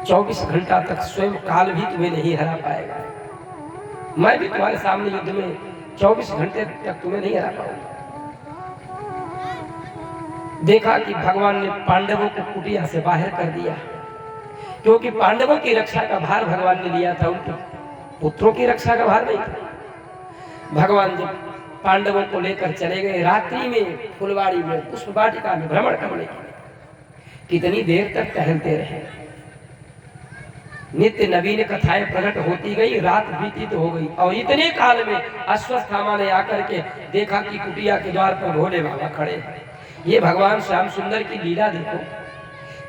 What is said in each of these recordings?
24 घंटा तक स्वयं काल भी तुम्हें नहीं हरा पाएगा। मैं भी तुम्हारे सामने युद्ध में 24 घंटे तक तुम्हें नहीं हरा पाऊंगा। देखा कि भगवान ने पांडवों को कुटिया से बाहर कर दिया, क्योंकि पांडवों की रक्षा का भार भगवान ने लिया था, उनके पुत्रों की रक्षा का भार नहीं था। भगवान जब पांडवों को लेकर चले गए रात्रि में फुलवाड़ी में पुष्प वाटिका में भ्रमण करने के लिए, कितनी देर तक टहलते रहे। नित्य नवीन कथाएं प्रकट होती गई, रात बीती तो हो गई, और इतने काल में अश्वत्थामा ने आकर के देखा कि कुटिया के द्वार पर भोले बाबा खड़े हैं। ये भगवान श्याम सुंदर की लीला देखो,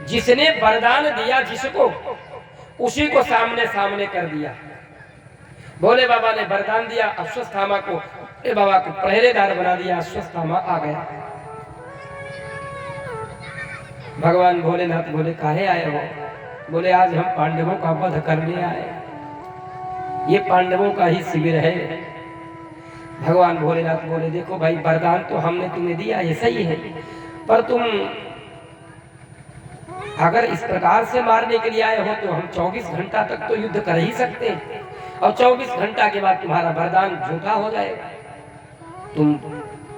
जिसने वरदान दिया जिसको, उसी को सामने सामने कर दिया। भोले बाबा ने वरदान दिया अश्वत्थामा को, भोले बाबा को पहरेदार बना दिया, अश्वत्थामा आ गया। भगवान भोलेनाथ बोले काहे आए हो? बोले आज हम पांडवों का वध करने आए, ये पांडवों का ही शिविर है। भगवान भोलेनाथ बोले देखो भाई, वरदान तो हमने तुम्हें दिया ये सही है, पर तुम अगर इस प्रकार से मारने के लिए आए हो तो हम 24 घंटा तक तो युद्ध कर ही सकते हैं, और 24 घंटा के बाद तुम्हारा वरदान झूठा हो जाएगा, तुम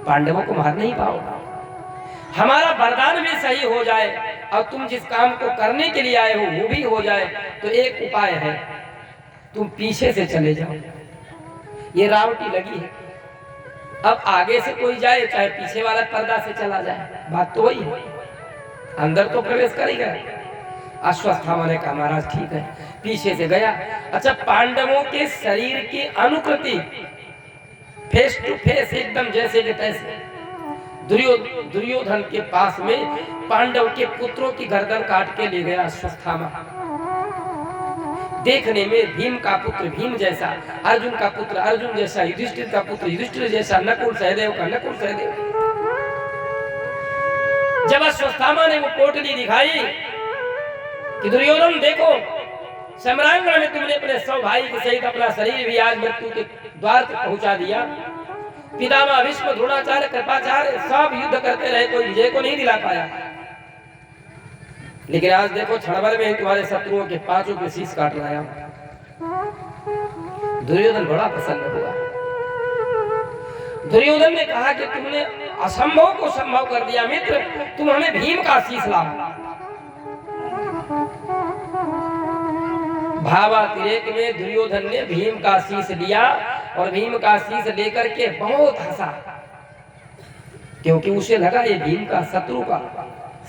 पांडवों को मार नहीं पाओगे। हमारा वरदान भी सही हो जाए और तुम जिस काम को करने के लिए आए हो वो भी हो जाए, तो एक उपाय है, तुम पीछे से चले जाओ। ये रावटी लगी है, अब आगे से कोई जाए चाहे पीछे वाला पर्दा से चला जाए, बात तो वही है, अंदर तो प्रवेश करेगा। अश्वत्थामा ने कहा महाराज ठीक है, पीछे से गया। अच्छा, पांडवों के शरीर की अनुकृति फेस टू फेस एकदम जैसे के तैसे, दुर्योधन के पास में पांडव के पुत्रों की गर्दन काट के ले गया अश्वत्थामा। देखने में भीम का पुत्र भीम जैसा, अर्जुन का पुत्र अर्जुन जैसा, युधिष्ठिर का पुत्र युधिष्ठिर जैसा, नकुल सहदेव का नकुल सहदेव। जब अश्वत्थामा ने वो पोटली दिखाई कि दुर्योधन देखो, सम्रांगण में तुमने अपने 100 भाई के सहित अपना शरीर भी आज मृत्यु के द्वार तक पहुंचा दिया। पितामह भीष्म, द्रोणाचार्य, कृपाचार्य सब युद्ध करते रहे, कोई विजय को नहीं दिला पाया, लेकिन आज देखो क्षणभर में तुम्हारे शत्रुओं के 5 के शीश काट लाया। दुर्योधन बड़ा प्रसन्न हुआ। दुर्योधन ने कहा कि तुमने असंभव को संभव कर दिया मित्र, तुम हमें भीम का शीश लाओ। भावातिरेक में दुर्योधन ने भीम का शीश लिया, और भीम का शीश लेकर के बहुत हंसा, क्योंकि उसे लगा ये भीम का शत्रु का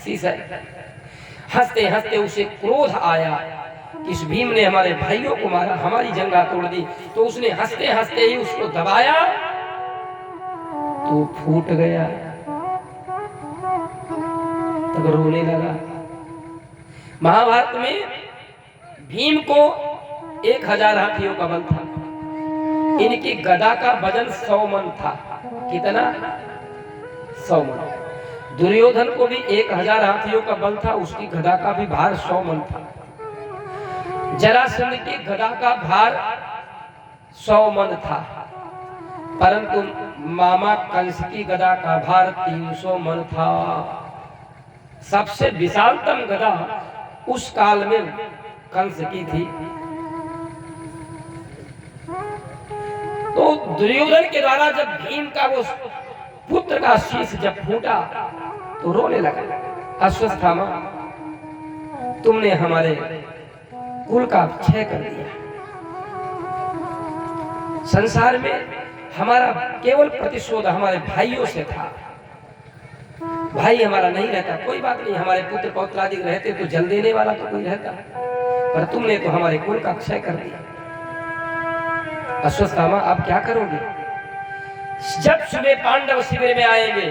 शीश है। हंसते हंसते उसे क्रोध आया कि इस भीम ने हमारे भाइयों को मारा, हमारी जंगा तोड़ दी, तो उसने हंसते हंसते ही उसको दबाया तो फूट गया, तब रोने लगा। महाभारत में भीम को 1000 हाथियों का बल था, इनकी गदा का वजन 100 मन था। कितना? 100 मन। दुर्योधन को भी 1000 हाथियों का बल था, उसकी गदा का भी भार 100 मन था। जरासंध की गदा का भार 100 मन था, परंतु मामा कंस की गदा का भार 300 मन था। सबसे विशालतम गदा उस काल में कंस की थी। तो दुर्योधन के द्वारा जब भीम का वो पुत्र का शीश जब फूटा तो रोने लगा। अश्वत्थामा, तुमने हमारे कुल का क्षय कर दिया। संसार में हमारा केवल प्रतिशोध हमारे भाइयों से था। भाई हमारा नहीं रहता कोई बात नहीं, हमारे पुत्र पौत्र आदि रहते तो जल देने वाला तो कोई रहता, पर तुमने तो हमारे कुल का क्षय कर दिया। अश्वत्थामा, आप क्या करोगे? जब सुबह पांडव शिविर में आएंगे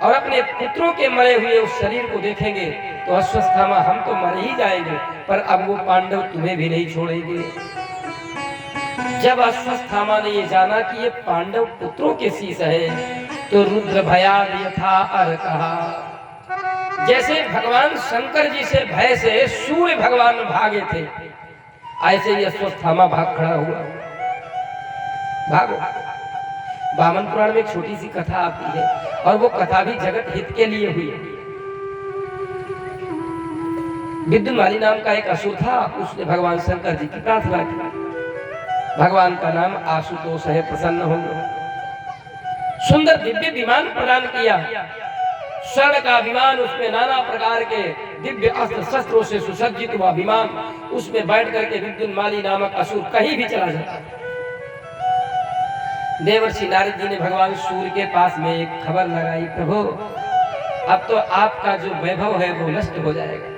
और अपने पुत्रों के मरे हुए उस शरीर को देखेंगे तो अश्वत्थामा, हम तो मर ही जाएंगे, पर अब वो पांडव तुम्हें भी नहीं छोड़ेंगे। जब अश्वत्थामा ने ये जाना कि ये पांडव पुत्रों के शीश है, तो रुद्र भयाद यथा अर कहा। जैसे भगवान शंकर जी से भय से सूर्य भगवान भागे थे, ऐसे ही अश्वत्थामा भाग खड़ा हुआ। भागो। वामन पुराण में एक छोटी सी कथा आती है, और वो कथा भी जगत हित के लिए हुई है। विद्युन्माली नाम का एक असुर था, उसने भगवान शंकर जी की प्रार्थना की, भगवान का नाम आशुतोष है, प्रसन्न हो। सुंदर दिव्य विमान प्रदान किया, स्वर्ण का विमान, उसमें नाना प्रकार के दिव्य अस्त्र शस्त्रों से सुसज्जित हुआ विमान, उसमें बैठ करके विद्युन्माली नामक असुर कहीं भी चला जाता। देवर्षि नारद जी ने भगवान सूर्य के पास में एक खबर लगाई, प्रभु अब तो आपका जो वैभव है वो नष्ट हो जाएगा,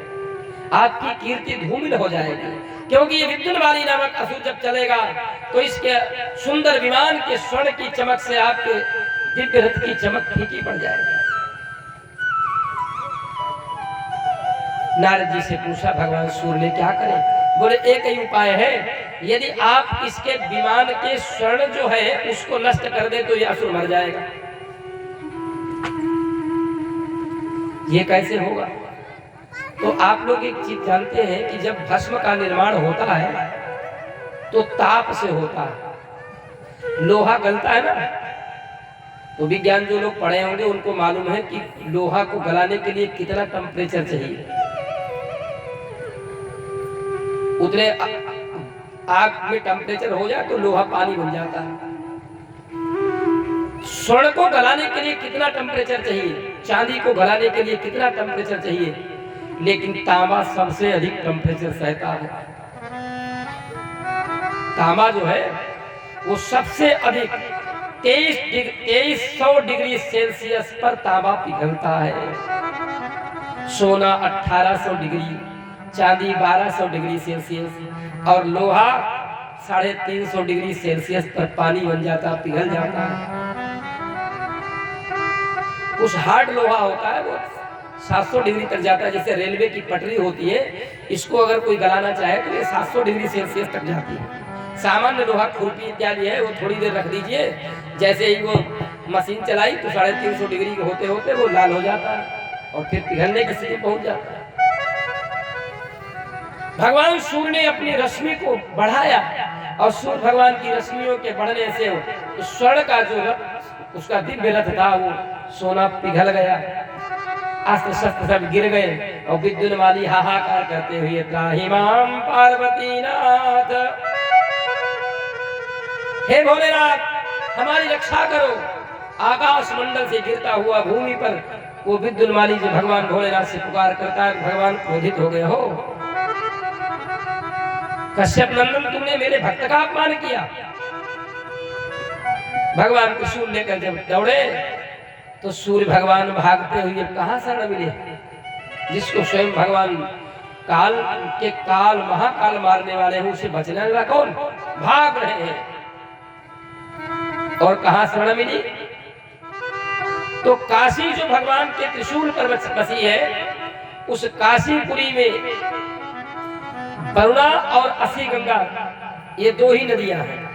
आपकी कीर्ति धूमिल हो जाएगी, क्योंकि ये विद्युन्माली नामक असुर जब चलेगा तो इसके सुंदर विमान के स्वर्ण की चमक से आपके दिव्य रथ की चमक फीकी पड़ जाएगी। नारद जी से पूछा भगवान सूर्य ने क्या करें? बोले एक ही उपाय है, यदि आप इसके विमान के स्वर्ण जो है उसको नष्ट कर दे तो ये असुर मर जाएगा। ये कैसे होगा? तो आप लोग एक चीज जानते हैं कि जब भस्म का निर्माण होता है तो ताप से होता है, लोहा गलता है ना, तो विज्ञान जो लोग पढ़े होंगे उनको मालूम है कि लोहा को गलाने के लिए कितना टेम्परेचर चाहिए। उतने आग में टेम्परेचर हो जाए तो लोहा पानी बन जाता है। स्वर्ण को गलाने के लिए कितना टेम्परेचर चाहिए, चांदी को गलाने के लिए कितना टेम्परेचर चाहिए, लेकिन तांबा सबसे अधिक टेम्परेचर सहता है। तांबा जो है वो सबसे अधिक 2300 डिग्री सेल्सियस पर तांबा पिघलता है। सोना 1800 डिग्री, चांदी 1200 डिग्री सेल्सियस और लोहा 350 डिग्री सेल्सियस पर पानी बन जाता, पिघल जाता है। कुछ हार्ड लोहा होता है वो 700 डिग्री तक जाता है, जैसे रेलवे की पटरी होती है, इसको अगर कोई गलाना चाहे तो ये 700 डिग्री सेल्सियस तक जाती है। सामान्य लोहा खुरपी इत्यादि है वो थोड़ी देर रख दीजिए, जैसे ही वो मशीन चलाई तो 350 डिग्री के होते होते वो लाल हो जाता है और फिर पिघलने की स्थिति पहुंच जाता है। भगवान सूर्य ने अपनी रश्मि को बढ़ाया और सूर्य भगवान की रश्मियों के बढ़ने से स्वर्ण का जो रथ, उसका दिव्य रथ था वो सोना पिघल गया, अस्त्र शस्त्र सब गिर गए और विद्युन्माली हाहाकार करते हुए त्राहि मां पार्वती नाथ, हे भोलेनाथ हमारी रक्षा करो। आकाश मंडल से गिरता हुआ भूमि पर वो विद्युन्माली जो भगवान भोलेनाथ से पुकार करता है, भगवान क्रोधित हो गए हो, कश्यप नंदन तुमने मेरे भक्त का अपमान किया। भगवान त्रिशूल लेकर जब दौड़े तो सूर्य भगवान भागते हुए कहां शरण मिले, जिसको स्वयं भगवान काल महाकाल मारने वाले हैं, उसे बचने वाला कौन? भाग रहे हैं। और कहां शरण मिली? तो काशी जो भगवान के त्रिशूल पर बसी है, उस काशीपुरी में वरुणा और असी गंगा ये दो ही नदियां हैं।